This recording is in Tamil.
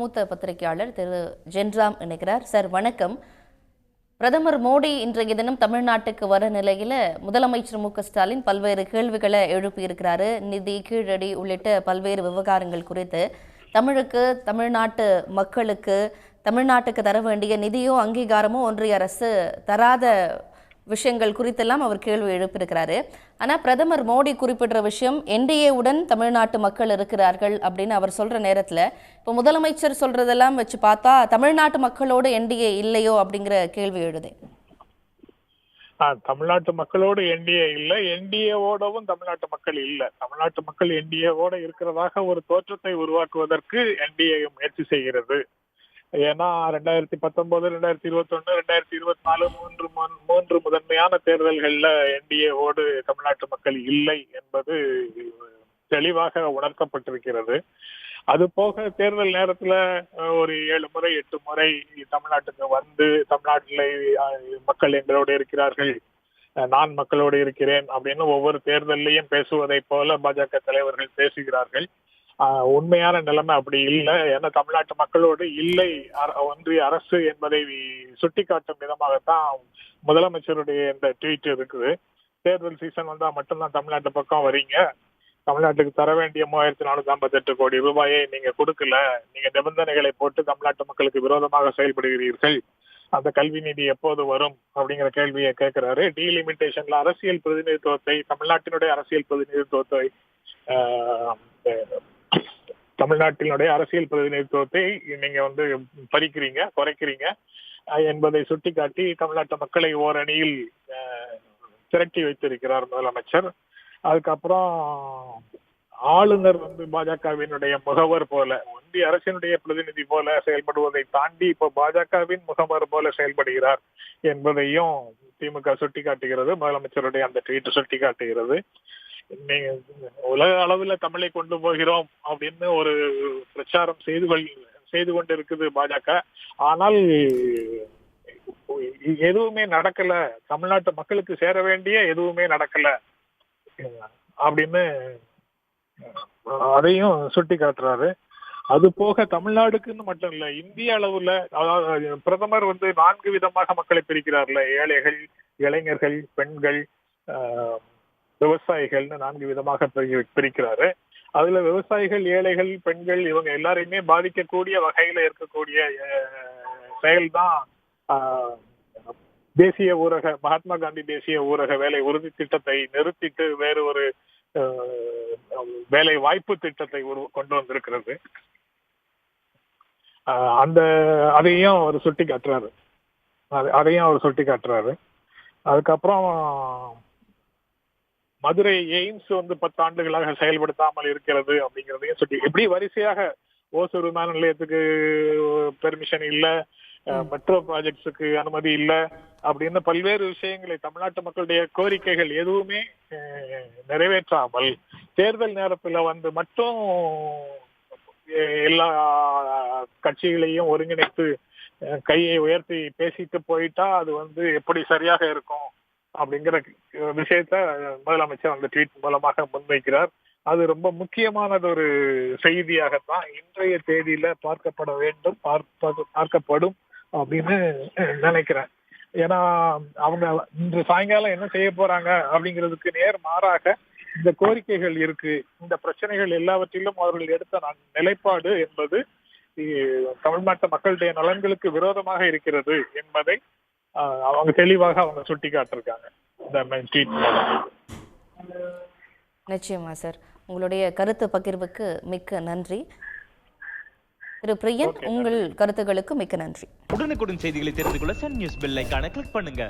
மூத்த பத்திரிகையாளர் திரு ஜென்ராம் இணைக்கிறார். சார் வணக்கம். பிரதமர் மோடி இன்றைய தினம் தமிழ்நாட்டுக்கு வர நிலையில முதலமைச்சர் மு.க.ஸ்டாலின் பல்வேறு கேள்விகளை எழுப்பியிருக்கிறாரு. நிதி, கீழடி உள்ளிட்ட பல்வேறு விவகாரங்கள் குறித்து தமிழ்நாட்டு மக்களுக்கு தமிழ்நாட்டுக்கு தர வேண்டிய நிதியோ அங்கீகாரமோ ஒன்றிய அரசு தராத விஷயங்கள் குறித்தெல்லாம் அவர் கேள்வி எழுப்பியிருக்கிறாரு. ஆனால் பிரதமர் மோடி குறிப்பிடுற விஷயம் என்டிஏவுடன் தமிழ்நாட்டு மக்கள் இருக்கிறார்கள் அப்படின்னு அவர் சொல்ற நேரத்தில் இப்போ முதலமைச்சர் சொல்றதெல்லாம் வச்சு பார்த்தா தமிழ்நாட்டு மக்களோடு என்டிஏ இல்லையோ அப்படிங்கிற கேள்வி எழுது. தமிழ்நாட்டு மக்களோடு என்டிஏ இல்ல, என்டிஏவோடவும் தமிழ்நாட்டு மக்கள் இல்ல. தமிழ்நாட்டு மக்கள் என்டிஏவோட இருக்கிறதாக ஒரு தோற்றத்தை உருவாக்குவதற்கு என்டிஏ முயற்சி செய்கிறது. ஏன்னா 2019, 2021, 2024 மூன்று முதன்மையான தேர்தல்கள்ல என்டிஏவோடு தமிழ்நாட்டு மக்கள் இல்லை என்பது தெளிவாக உணர்த்தப்பட்டிருக்கிறது. அது போக தேர்தல் நேரத்துல ஒரு 7 முறை 8 முறை தமிழ்நாட்டுக்கு வந்து தமிழ்நாட்டில் மக்கள் எங்களோடு இருக்கிறார்கள், நான் மக்களோடு இருக்கிறேன் அப்படின்னு ஒவ்வொரு தேர்தலையும் பேசுவதை போல பாஜக தலைவர்கள் பேசுகிறார்கள். உண்மையான நிலைமை அப்படி இல்லை. ஏன்னா தமிழ்நாட்டு மக்களோடு இல்லை ஒன்றிய அரசு என்பதை சுட்டிக்காட்டும் விதமாகத்தான் முதலமைச்சருடைய இந்த ட்வீட் இருக்குது. தேர்தல் சீசன் வந்தா மட்டும்தான் தமிழ்நாட்டு பக்கம் வரீங்க, தமிழ்நாட்டுக்கு தர வேண்டிய 3458 கோடி ரூபாயை நீங்க கொடுக்கல, நீங்க நிபந்தனைகளை போட்டு தமிழ்நாட்டு மக்களுக்கு விரோதமாக செயல்படுகிறீர்கள், அந்த கல்வி நிதி எப்போது வரும் அப்படிங்கிற கேள்வியை கேட்கிறாரு. டீலிமிட்டேஷன்ல அரசியல் பிரதிநிதித்துவத்தை, தமிழ்நாட்டினுடைய அரசியல் பிரதிநிதித்துவத்தை தமிழ்நாட்டினுடைய அரசியல் பிரதிநிதித்துவத்தை நீங்க பறிக்கிறீங்க, குறைக்கிறீங்க என்பதை சுட்டிக்காட்டி தமிழ்நாட்டு மக்களை ஓரணியில் திரட்டி வைத்திருக்கிறார் முதலமைச்சர். அதுக்கப்புறம் ஆளுநர் பாஜகவினுடைய முகவர் போல, ஒன்றிய அரசினுடைய பிரதிநிதி போல செயல்படுவதை தாண்டி இப்ப பாஜகவின் முகவர் போல செயல்படுகிறார் என்பதையும் திமுக சுட்டிக்காட்டுகிறது. முதலமைச்சருடைய அந்த ட்வீட் சுட்டிக்காட்டுகிறது. உலக அளவுல தமிழை கொண்டு போகிறோம் அப்படின்னு ஒரு பிரச்சாரம் செய்து கொண்டு இருக்குது பாஜக. ஆனால் எதுவுமே நடக்கல, தமிழ்நாட்டு மக்களுக்கு சேர வேண்டிய எதுவுமே நடக்கல அப்படின்னு அதையும் சுட்டி காட்டுறாரு. அது போக தமிழ்நாடுக்குன்னு மட்டும் இல்ல, இந்திய அளவுல அதாவது பிரதமர் 4 விதமாக மக்களை பிரிக்கிறார்ல, ஏழைகள், இளைஞர்கள், பெண்கள், விவசாயிகள்னு 4 விதமாக பிரிக்கிறாரு. அதுல விவசாயிகள், ஏழைகள், பெண்கள் இவங்க எல்லாரையுமே பாதிக்கக்கூடிய வகையில இருக்கக்கூடிய செயல்தான் தேசிய ஊரக மகாத்மா காந்தி தேசிய ஊரக வேலை உறுதி திட்டத்தை நிறுத்திட்டு வேறு ஒரு வேலை வாய்ப்பு திட்டத்தை கொண்டு வந்திருக்கிறது. அதையும் அவர் சுட்டி காட்டுறாரு. அதுக்கப்புறம் மதுரை எய்ம்ஸ் 10 ஆண்டுகளாக செயல்படுத்தாமல் இருக்கிறது அப்படிங்கிறதையும் சுட்டி, எப்படி வரிசையாக ஓசூர் விமான நிலையத்துக்கு பெர்மிஷன் இல்ல, மெட்ரோ ப்ராஜெக்ட்ஸுக்கு அனுமதி இல்ல அப்படின்னு பல்வேறு விஷயங்களை, தமிழ்நாட்டு மக்களுடைய கோரிக்கைகள் எதுவுமே நிறைவேற்றாமல் தேர்தல் நேரத்துல மட்டும் எல்லா விஷயங்களையும் ஒருங்கிணைத்து கையை உயர்த்தி பேசிட்டு போயிட்டா அது எப்படி சரியாக இருக்கும் அப்படிங்கிற விஷயத்த முதலமைச்சர் அந்த ட்வீட் மூலமாக முன்வைக்கிறார். அது ரொம்ப முக்கியமானது ஒரு செய்தியாகத்தான் இன்றைய தேதியில பார்க்கப்பட வேண்டும், பார்க்கப்படும் அப்படின்னு நினைக்கிறேன். ஏன்னா அவங்க இன்று சாயங்காலம் என்ன செய்ய போறாங்க அப்படிங்கிறதுக்கு நேர் மாறாக இந்த கோரிக்கைகள் இருக்கு. இந்த பிரச்சனைகள் எல்லாவற்றிலும் அவர்கள் எடுத்த நிலைப்பாடு என்பது தமிழ்நாட்டு மக்களுடைய நலன்களுக்கு விரோதமாக இருக்கிறது என்பதை அவங்க தெளிவாக சுட்டி காட்டிருக்காங்க இந்த ட்வீட் மூலம். நிச்சயமா சார், உங்களுடைய கருத்து பகிர்வுக்கு மிக்க நன்றி. திரு பிரியன், உங்கள் கருத்துக்களுக்கு மிக்க நன்றி. உடனுக்குடன் செய்திகளை தெரிந்து கொள்ள சன் நியூஸ் பெல் ஐகானை கிளிக் பண்ணுங்க.